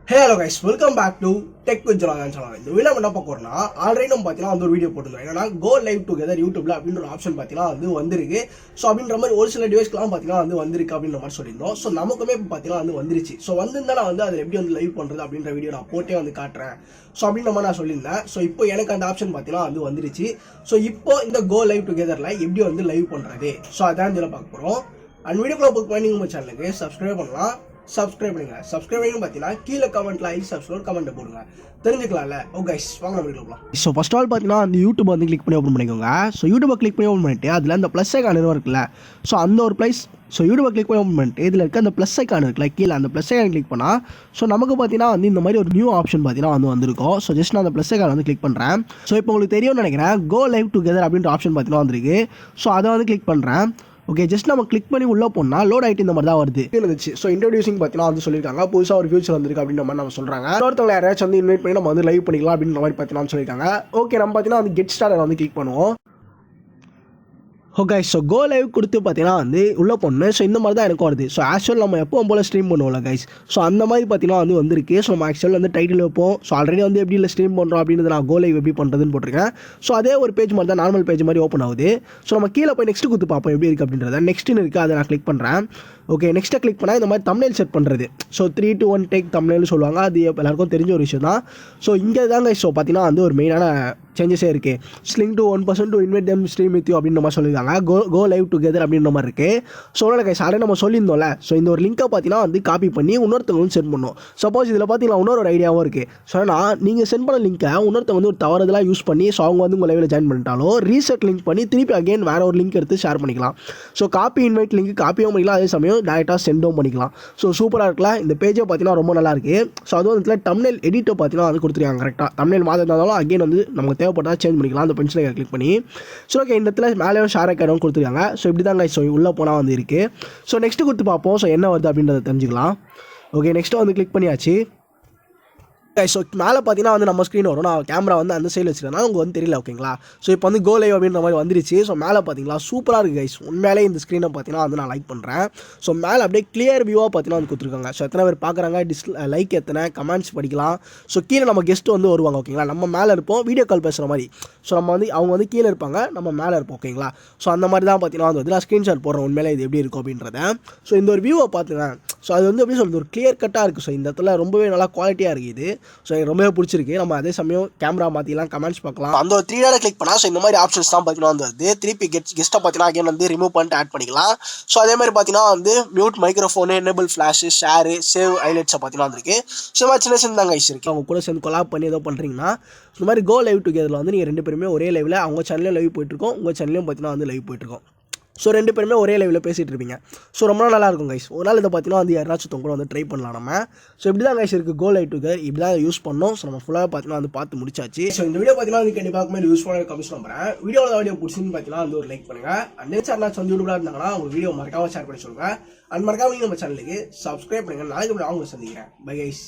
Hello guys, welcome back to Tech with Jana channel. இந்த video என்ன பார்க்க போறோம்னா ஆல்ரெடி நம்ம பாத்தீங்கன்னா ஒரு வீடியோ போட்டுருந்தோம். என்னன்னா go live together YouTubeல அப்படின்ற ஒரு ஆப்ஷன் பாத்தீங்கன்னா வந்திருக்கு. சோ அப்படின்ற மாதிரி ஒரு சில டிவைஸ்க்குலாம் பாத்தீங்கன்னா வந்திருக்கு அப்படின்ற மாதிரி சொல்லியிருந்தோம். சோ நமக்குமே பாத்தீங்கன்னா வந்துருச்சு. சோ வந்திருந்தா நான் அதை எப்படி லைவ் பண்றது அப்படின்ற வீடியோ நான் போட்டே காட்டுறேன். சோ அப்படின்ற மாதிரி நான் சொல்லியிருந்தேன். சோ இப்போ எனக்கு அந்த ஆப்ஷன் பாத்தீங்கன்னா வந்துருச்சு. சோ இப்போ இந்த go live togetherல எப்படி லைவ் பண்றது? சோ அதான் இதுல பார்க்க போறோம். அண்ட் வீடியோக்குள்ள புக் பண்ணி நம்ம சேனலுக்கு சப்ஸ்கிரைப் பண்ணலாம். சப்ஸ்கிரைப் பண்ணுங்க. சப்ஸ்கிரைப் பண்ணி பார்த்தீங்கன்னா கீழே கமெண்ட்ல ஐ சப்ஸ்கிரைப் கமெண்ட் போடுங்க, தெரிஞ்சுக்கலாம்ல. ஓ கைஸ் வாங்க நம்ம வீடியோக்குள்ள. ஸோ ஃபர்ஸ்ட் ஆல் பார்த்தீங்கன்னா அந்த யூடியூப் கிளிக் பண்ணி ஓப்பன் பண்ணிக்கோங்க. ஸோ யூடியூபை கிளிக் பண்ணி ஓப்பன் பண்ணிட்டு அதில் அந்த ப்ளஸ் ஐக்கான் இருக்குல்ல, ஸோ அந்த ஒரு ப்ளஸ் ஸோ யூடியூபை கிளிக் பண்ணி ஓப்பன் பண்ணிட்டு இதில் இருக்க அந்த ப்ளஸ் ஐக்கான் இருக்குல்ல கீழே, அந்த ப்ளஸ் ஐக்கான் கிளிக் பண்ணால் ஸோ நமக்கு பார்த்தீங்கன்னா இந்த மாதிரி ஒரு நியூ ஆப்ஷன் பார்த்தீங்கன்னா வந்திருக்கும். ஸோ ஜஸ்ட் நான் அந்த ப்ளஸ் ஐக்கான் கிளிக் பண்ணுறேன். ஸோ இப்போ உங்களுக்கு தெரியும்னு நினைக்கிறேன், கோ லைவ் டுகெதர் அப்படின்ற ஆப்ஷன் பார்த்தீங்கன்னா வந்திருக்கு. ஸோ அதை கிளிக் பண்ணுறேன். ஓகே, ஜஸ்ட் நம்ம கிளிக் பண்ணி உள்ளே போனால் லோட் ஆகிட்டு இந்த மாதிரி தான் வருது இருந்துச்சு. ஸோ இன்ட்ரோடியூசிங் பார்த்தீங்கன்னா சொல்லியிருக்காங்க, புதுசாக ஒரு ஃபியூச்சர் வந்திருக்கு அப்படின்ற மாதிரி நம்ம சொல்கிறாங்க. ஒருத்தவங்க யாராச்சும் இன்வைட் பண்ணி நம்ம லைவ் பண்ணிக்கலாம் அப்படின்ற மாதிரி பார்த்தீங்கன்னா சொல்லியிருக்காங்க. ஓகே, நம்ம பார்த்தீங்கன்னா கெட் ஸ்டார்ட் கிளிக் பண்ணுவோம். ஓகே, ஸோ கோ லைவ் கொடுத்து பார்த்தீங்கன்னா உள்ளே போடணும். ஸோ இந்த மாதிரி தான் எனக்கு வருது. ஸோ ஆக்சுவல் நம்ம எப்போ போல் ஸ்ட்ரீம் பண்ணுவோம்ல கைஸ், ஸோ அந்த மாதிரி பார்த்தீங்கன்னா வந்திருக்கு. ஸோ நம்ம ஆக்சுவல் டைட்டில் வைப்போம். ஸோ ஆல்ரெடி எப்படி இல்லை ஸ்ட்ரீம் பண்ணுறோம் அப்படின்றது நான் கோ லைவ் எப்படி பண்ணுறதுன்னு போட்டிருக்கேன். ஸோ அதே ஒரு பேஜ் மாதிரி தான், நார்மல் பேஜ் மாதிரி ஓப்பன் ஆகுது. ஸோ நம்ம கீழே போய் நெக்ஸ்ட் கொடுத்து பார்ப்போம் எப்படி இருக்குது அப்படின்றத. நெக்ஸ்ட்னு இருக்குது, அதை நான் கிளிக் பண்ணுறேன். ஓகே, நெக்ஸ்ட்டை கிளிக் பண்ணால் இந்த மாதிரி தம்ப்நெயில் செட் பண்ணுறது. ஸோ 3 to 1 டேக் தம்ப்நெயில் சொல்லுவாங்க, அது எல்லாருக்கும் தெரிஞ்ச ஒரு விஷயம் தான். ஸோ இங்கே தாங்க ஸோ பார்த்தீங்கன்னா ஒரு மெயினான சேஞ்சஸே இருக்குது. Sling to 1% to invite them stream with you அப்படின்ற மாதிரி சொல்லியிருக்காங்க. கோ லைவ் டுகெதர் அப்படின்ற மாதிரி இருக்குது. ஸோ ஒன்றும் கைஸ் ஆல்ரெடி நம்ம சொல்லியிருந்தோம்ல, ஸோ இந்த ஒரு லிங்கை பார்த்தீங்கன்னா காப்பி பண்ணி இன்னொருத்தவங்க சென்ட் பண்ணணும். சப்போஸ் இதில் பார்த்தீங்கன்னா இன்னொரு ஐடியாவும் இருக்குது. ஸோ ஆனால் நீங்கள் சென்ட் பண்ண லிங்கை இன்னொருத்தவங்க ஒரு தவறுதலாக யூஸ் பண்ணி ஸோ அவங்க உங்கள் லைவில் ஜாயின் பண்ணிட்டாலும் ரீசெட் லிங்க் பண்ணி திருப்பி அகைன் வேறு ஒரு லிங்க் எடுத்து ஷேர் பண்ணிக்கலாம். ஸோ காப்பி இன்வைட் லிங்க் காப்பியும் பண்ணிக்கலாம், அதே சமயம் டேரெக்டாக சென்டும் பண்ணிக்கலாம். ஸோ சூப்பராக இருக்கலாம். இந்த பேஜை பார்த்தீங்கன்னா ரொம்ப நல்லா இருக்குது. ஸோ அதுவும் இதில் தம்ப்நெயில் எடிட்டோ பார்த்தீங்கன்னா கொடுத்துருக்காங்க கரெக்டாக. தம்ப்நெயில் மாதிரி இருந்தாலும் அகைன் நமக்கு தேவைப்பட்டால் சேஞ்ச் பண்ணிக்கலாம் அந்த பென்சிலை கிளிக் பண்ணி. ஸோ ஓகே, இந்த இடத்துல மேலேயும் ஷேர் அக்கௌண்ட் கொடுத்துருக்காங்க. ஸோ இப்படி தாங்க ஸோ உள்ளே போனால் இருக்குது. ஸோ நெக்ஸ்ட்டு கொடுத்து பார்ப்போம். ஸோ என்ன வருது அப்படின்றத தெரிஞ்சுக்கலாம். ஓகே, நெக்ஸ்ட்டு கிளிக் பண்ணியாச்சு. ஸோ மேலே பார்த்தீங்கன்னா நம்ம ஸ்க்ரீன் வரும். நான் கேமரா அந்த சைடில் வச்சுருக்கேன், உங்களுக்கு தெரியல. ஓகேங்களா, ஸோ இப்போ கோ லைவ் அப்படின்ற மாதிரி வந்துருச்சு. ஸோ மேலே பார்த்தீங்களா சூப்பராக இருக்குது கைஸ். உண்மையிலே இந்த ஸ்க்ரீனை பார்த்தீங்கன்னா நான் லைக் பண்ணுறேன். ஸோ மேலே அப்படியே கிளியர் வியூவாக பார்த்தீங்கன்னா கொடுத்துருக்காங்க. ஸோ எத்தனை பேர் பார்க்குறாங்க, லைக் எத்தனை, கமெண்ட்ஸ் படிக்கலாம். ஸோ கீழே நம்ம கெஸ்ட் வருவாங்க. ஓகேங்களா, நம்ம மேலே இருப்போம், வீடியோ கால் பேசுகிற மாதிரி. ஸோ நம்ம அவங்க கீழே இருப்பாங்க, நம்ம மேலே இருப்போம். ஓகேங்களா, ஸோ அந்த மாதிரி தான் பார்த்தீங்கன்னா நான் ஸ்க்ரீன்ஷாட் போடுறேன் உண்மையிலே இது எப்படி இருக்கும் அப்படின்றத. ஸோ இந்த ஒரு வியூவை பார்த்துங்க. ஸோ அது எப்படி சொல்கிறது, ஒரு கிளியர் கட்டாக இருக்குது. ஸோ இந்த இடத்துல ரொம்பவே நல்லா குவாலிட்டியாக இருக்குது. ஸோ எனக்கு ரொம்பவே பிடிச்சிருக்கு. நம்ம அதே சமயம் கேமரா மாற்றிலாம், கமெண்ட்ஸ் பார்க்கலாம். அந்த ஒரு 3 டாட் கிளிக் பண்ணால் ஸோ இந்த மாதிரி ஆப்ஷன்ஸ் தான் பார்த்தீங்கன்னா வருது. திருப்பி கெஸ்ட்டை பார்த்தீங்கன்னா அகைன் ரிமூவ் பண்ணிட்டு ஆட் பண்ணிக்கலாம். ஸோ அதே மாதிரி பார்த்தீங்கன்னா mute microphone, enable flash, share, save ஹைலைட்ஸை பார்த்தீங்கன்னா வந்துருக்கு. ஸோ இந்த மாதிரி சின்ன தாங்க ஐஸ் இருக்குது. அவங்க கூட சேர்ந்து கொலாப் பண்ணி ஏதோ பண்ணுறீங்கன்னா இந்த மாதிரி கோ லைவ் டுகெதரில் நீங்கள் 2 பேருமே ஒரே லைவில், அவங்க சேனல்லையும் லைவ் போயிட்டுருக்கோம், உங்கள் சேனல்லையும் பார்த்தீங்கன்னா லைவ் போயிட்டுருக்கோம். ஸோ 2 பேருமே ஒரே லைவில் பேசிகிட்டு இருப்பீங்க. ஸோ ரொம்ப நல்லா இருக்கும் கைஸ். ஒரு நாள் இதை பார்த்தீங்கன்னா யாராச்சும் கூட ட்ரை பண்ணலாம் நம்ம. ஸோ இப்படி தான் கைஸ் இருக்குது கோ லைவ் டுகெதர். இப்படி தான் யூஸ் பண்ணோம். ஸோ நம்ம ஃபுல்லாக பார்த்தீங்கன்னா பார்த்து முடிச்சாச்சு. ஸோ இந்த வீடியோ பார்த்தீங்கன்னா கண்டிப்பாக யூஸ்ஃபுல்லாக கமெண்ட்ஸ் நம்புறேன். வீடியோ பிடிச்சின்னு பார்த்தீங்கன்னா ஒரு லைக் பண்ணுங்கள். அண்ட் சேனல் யூடியூப்ல இருந்தாங்கன்னா உங்கள் வீடியோ மறக்காம ஷேர் பண்ணி சொல்லுங்கள். அண்ட் மறக்காம நம்ம சேனலுக்கு சப்ஸ்கிரைப் பண்ணுங்கள். நாளைக்கு அவங்க சந்திக்கிறேன். Bye guys.